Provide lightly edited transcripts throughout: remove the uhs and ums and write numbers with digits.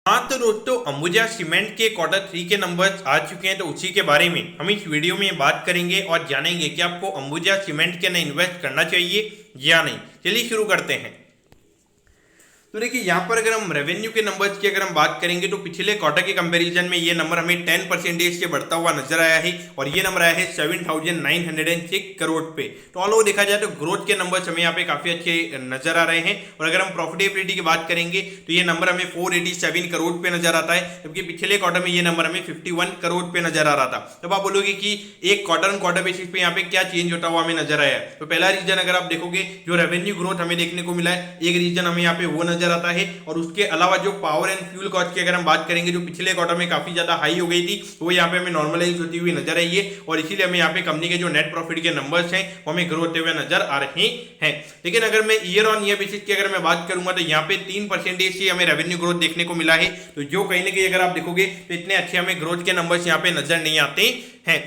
हाँ तो दोस्तों, अंबुजा सीमेंट के क्वार्टर 3 के नंबर्स आ चुके हैं, तो उसी के बारे में हम इस वीडियो में बात करेंगे और जानेंगे कि आपको अंबुजा सीमेंट के अंदर इन्वेस्ट करना चाहिए या नहीं। चलिए शुरू करते हैं। तो देखिए, यहाँ पर अगर हम रेवेन्यू के नंबर्स की अगर हम बात करेंगे तो पिछले क्वार्टर के कंपैरिजन में ये नंबर हमें 10% से बढ़ता हुआ नजर आया है और ये नंबर आया है 7,906 करोड़ पे। तो ऑल ओवर देखा जाए तो ग्रोथ के नंबर्स हमें यहाँ पे काफी अच्छे नजर आ रहे हैं। और अगर हम प्रॉफिटेबिलिटी की बात करेंगे तो ये नंबर हमें 487 करोड़ पे नजर आता है, जबकि पिछले क्वार्टर में ये नंबर हमें 51 करोड़ पे नजर आ रहा था। तब आप बोलोगे कि एक क्वार्टर ऑन क्वार्टर बेसिस पे यहाँ पे क्या चेंज होता हुआ हमें नजर आया। तो पहला रीजन अगर आप देखोगे, जो रेवेन्यू ग्रोथ हमें देखने को मिला है, एक रीजन हमें यहाँ पे वो नजर आता है। और उसके अलावा जो पावर एंड फ्यूल कॉस्ट की अगर हम बात करेंगे, जो पिछले क्वार्टर में काफी ज्यादा हाई हो गई थी, वो यहाँ पे हमें नॉर्मलाइज होती हुई नजर आई है और इसीलिए हमें यहाँ पे कंपनी के जो नेट प्रॉफिट के नंबर्स हैं वो हमें ग्रो होते हुए नजर आ रहे हैं। लेकिन अगर मैं ईयर ऑन ईयर बेसिस की अगर मैं बात करूंगा तो यहाँ पे 3% से हमें रेवेन्यू ग्रोथ देखने को मिला है। तो जो कहीं ना कहीं अगर आप देखोगे तो इतने अच्छे हमें ग्रोथ के नंबर्स यहाँ पे नजर नहीं आते हैं,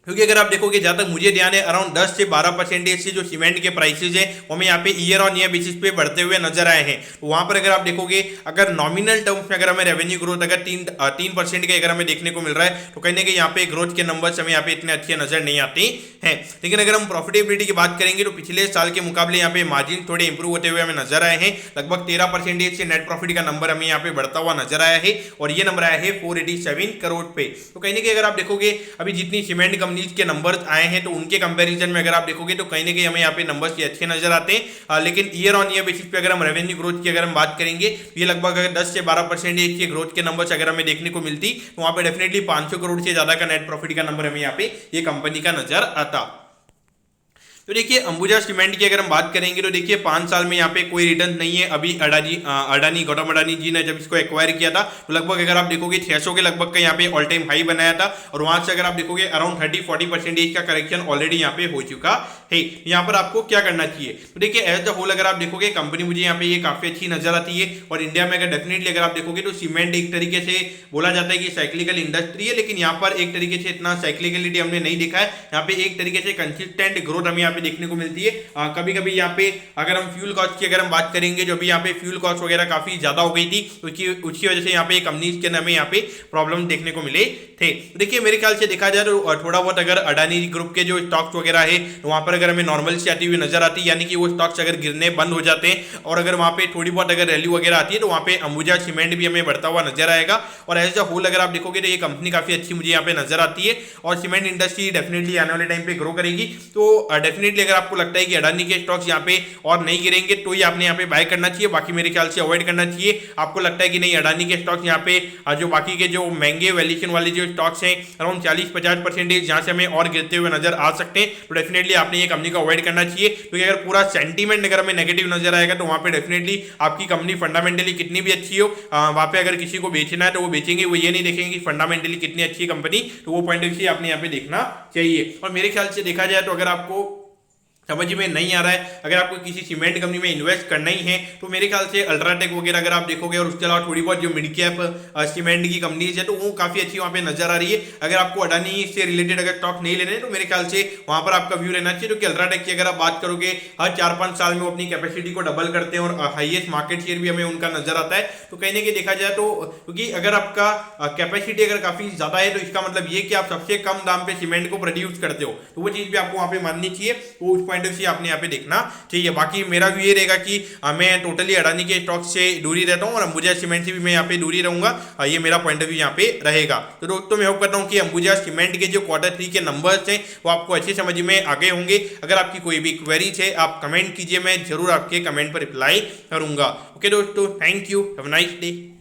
क्योंकि अगर आप देखोगे जहां तक मुझे ध्यान है अराउंड 10 से 12% से जो सीमेंट के प्राइसेज है वो हमें यहाँ पे ईयर ऑन ईयर बेसिस पे बढ़ते हुए नजर आए हैं। तो वहां पर अगर आप देखोगे, अगर नॉमिनल टर्म्स में अगर हमें रेवेन्यू ग्रोथ अगर 3% के अगर हमें देखने को मिल रहा है, तो कहीं ना कहीं यहाँ पे ग्रोथ के नंबर्स हमें यहाँ पे इतने अच्छे नजर नहीं आते हैं। लेकिन अगर हम प्रॉफिटेबिलिटी की बात करेंगे तो पिछले साल के मुकाबले यहाँ पे मार्जिन थोड़े इंप्रूव होते हुए हमें नजर आए हैं। लगभग 13% से नेट प्रॉफिट का नंबर हमें यहाँ पे बढ़ता हुआ नजर आया है और ये नंबर आया है 487 करोड़ पे। तो कहीं ना कहीं अगर आप देखोगे, अभी जितनी सीमेंट कंपनीज के नंबर आए हैं तो उनके कंपैरिजन में अगर आप देखोगे तो कहीं ना कहीं हमें यहाँ पे नंबर्स ये अच्छे नजर आते हैं। लेकिन ईयर ऑन ईयर बेसिस पे अगर हम रेवेन्यू ग्रोथ की अगर हम बात करेंगे, ये लगभग अगर 10 से 12% के ग्रोथ के नंबर्स अगर हमें देखने को मिलती तो वहां पे डेफिनेटली 500 करोड़ से ज्यादा का नेट प्रॉफिट का नंबर हमें यहाँ पे ये कंपनी का नजर आता। तो देखिए, अंबुजा सीमेंट की अगर हम बात करेंगे तो देखिए 5 साल में यहाँ पे कोई रिटर्न नहीं है। अभी अडानी गौतम अडानी जी ने जब इसको एक्वायर किया था तो लगभग अगर आप देखोगे 600 के लगभग का यहाँ पे ऑल टाइम हाई बनाया था और वहां से अगर आप देखोगे अराउंड 30-40% का करेक्शन ऑलरेडी यहाँ पे हो चुका है। यहाँ पर आपको क्या करना चाहिए, तो देखिए एज द होल अगर आप देखोगे कंपनी मुझे यहाँ पे ये काफी अच्छी नजर आती है। और इंडिया में अगर डेफिनेटली अगर आप देखोगे तो सीमेंट एक तरीके से बोला जाता है कि साइक्लिकल इंडस्ट्री है, लेकिन यहाँ पर एक तरीके से इतना साइक्लिकलिटी हमने नहीं देखा है। यहाँ पे एक तरीके से कंसिस्टेंट ग्रोथ हमें यहाँ पे देखने को मिलती है। कभी कभी यहाँ पे अगर हम फ्यूल कॉस्ट की अगर हम बात करेंगे, जो भी यहाँ पे फ्यूल कॉस्ट वगैरह काफी ज्यादा हो गई थी, उसकी वजह से यहाँ पे कंपनीज के हमें यहाँ पे प्रॉब्लम देखने को मिले थे। देखिए मेरे ख्याल से देखा जाए तो थोड़ा बहुत अगर अडानी ग्रुप के जो स्टॉक्स वगैरह है तो वहां पर अगर हमें नॉर्मल से आती हुई नजर आती है, यानी कि वो स्टॉक्स अगर गिरने बंद हो जाते हैं और अगर वहां पे थोड़ी बहुत अगर रैली वगैरह आती है तो वहां पे अंबुजा सीमेंट भी हमें बढ़ता हुआ नजर आएगा। और एज अ होल अगर आप देखोगे तो ये कंपनी काफी अच्छी मुझे यहाँ पे नजर आती है और सीमेंट इंडस्ट्री डेफिनेटली आने वाले टाइम पे ग्रो करेगी। तो डेफिनेटली अगर आपको लगता है कि अडानी के स्टॉक्स यहाँ पे और नहीं गिरेंगे तो ये आपने यहाँ पे बाय करना चाहिए, बाकी मेरे ख्याल से अवॉइड करना चाहिए। आपको लगता है कि नहीं अडानी के स्टॉक्स यहाँ पे जो बाकी के जो महंगे वैल्यूएशन वाले जो स्टॉक्स हैं अराउंड 40-50% जहां से हमें और गिरते हुए नजर आ सकते हैं, तो डेफिनेटली आपने ये कंपनी को अवॉइड करना चाहिए। क्योंकि अगर पूरा सेंटीमेंट अगर हमें नेगेटिव नजर आएगा तो वहां पे डेफिनेटली आपकी कंपनी फंडामेंटली कितनी भी अच्छी हो, वहां पे अगर किसी को बेचना है तो वो बेचेंगे, वो ये नहीं देखेंगे कि फंडामेंटली कितनी अच्छी कंपनी, तो वो पॉइंट ऑफ व्यू आपने यहाँ पे देखना चाहिए। और मेरे ख्याल से देखा जाए तो अगर आपको समझ में नहीं आ रहा है, अगर आपको किसी सीमेंट कंपनी में इन्वेस्ट करना ही है तो मेरे ख्याल से अल्ट्राटेक वगैरह अगर आप देखोगे और उसके अलावा थोड़ी बहुत जो मिड कैप सीमेंट की कंपनीज है तो वो काफी अच्छी वहां पे नजर आ रही है। अगर आपको अडानी से रिलेटेड अगर स्टॉक नहीं लेने तो मेरे ख्याल से वहां पर आपका व्यू रहना चाहिए। क्योंकि अल्ट्राटेक की अगर आप बात करोगे हर 4-5 साल में वो अपनी कैपेसिटी को डबल करते हैं और हाईएस्ट मार्केट शेयर भी हमें उनका नजर आता है। तो कहीं ना कहीं देखा जाए तो क्योंकि अगर आपका कैपेसिटी अगर काफी ज्यादा है तो इसका मतलब ये कि आप सबसे कम दाम पे सीमेंट को प्रोड्यूस करते हो, तो वो चीज भी आपको वहां पे माननी चाहिए। तो उस पॉइंट ऑफ व्यू आपने यहाँ पे देखना चाहिए। बाकी मेरा व्यू ये रहेगा कि मैं टोटली अडानी के स्टॉक से दूरी रहता हूं और अंबुजा सीमेंट से भी मैं यहाँ पे दूरी रहूंगा। ये मेरा पॉइंट ऑफ व्यू यहाँ पे रहेगा। तो दोस्तों मैं होप करता हूं कि अंबुजा सीमेंट के जो क्वार्टर 3 के नंबर्स हैं वो आपको अच्छे समझ में आ गए होंगे। अगर आपकी कोई भी क्वेरीज है आप कमेंट कीजिए, मैं जरूर आपके कमेंट पर रिप्लाई करूंगा। ओके दोस्तों, thank you, have a nice day.